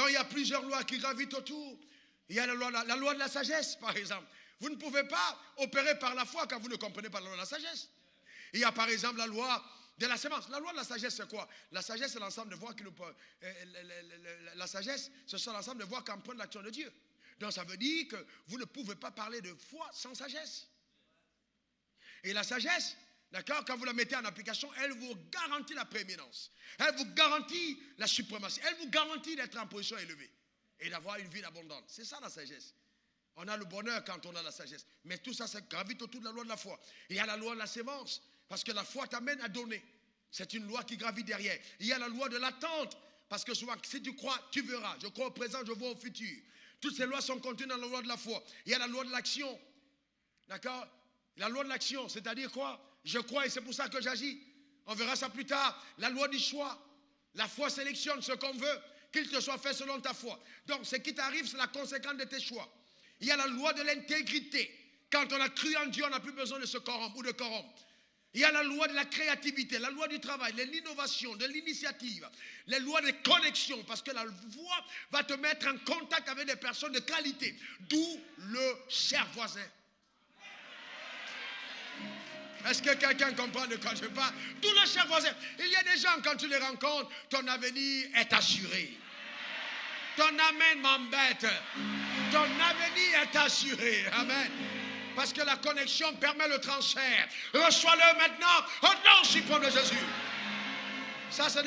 il y a plusieurs lois qui gravitent autour. Il y a la loi de la sagesse, par exemple. Vous ne pouvez pas opérer par la foi quand vous ne comprenez pas la loi de la sagesse. Il y a par exemple la loi de la sémence. La loi de la sagesse, c'est quoi? La sagesse, c'est l'ensemble de voies qui nous... La sagesse, ce sont l'ensemble de voies qui empruntent l'action de Dieu. Donc ça veut dire que vous ne pouvez pas parler de foi sans sagesse. Et la sagesse, d'accord, quand vous la mettez en application, elle vous garantit la prééminence. Elle vous garantit la suprématie. Elle vous garantit d'être en position élevée et d'avoir une vie abondante. C'est ça la sagesse. On a le bonheur quand on a la sagesse. Mais tout ça, ça gravite autour de la loi de la foi. Il y a la loi de la sémence, parce que la foi t'amène à donner. C'est une loi qui gravite derrière. Il y a la loi de l'attente, parce que souvent, si tu crois, tu verras. Je crois au présent, je vois au futur. Toutes ces lois sont contenues dans la loi de la foi. Il y a la loi de l'action. D'accord? La loi de l'action, c'est-à-dire quoi? Je crois et c'est pour ça que j'agis. On verra ça plus tard. La loi du choix. La foi sélectionne ce qu'on veut, qu'il te soit fait selon ta foi. Donc, ce qui t'arrive, c'est la conséquence de tes choix. Il y a la loi de l'intégrité. Quand on a cru en Dieu, on n'a plus besoin de se corrompre ou de corrompre. Il y a la loi de la créativité, la loi du travail, de l'innovation, de l'initiative, les lois de connexion, parce que la voix va te mettre en contact avec des personnes de qualité, d'où le cher voisin. Est-ce que quelqu'un comprend de quoi je parle? D'où le cher voisin. Il y a des gens, quand tu les rencontres, ton avenir est assuré. Ton amen m'embête. Ton avenir est assuré. Amen. Parce que la connexion permet le transfert. Reçois-le maintenant au nom suprême de Jésus. Ça, c'est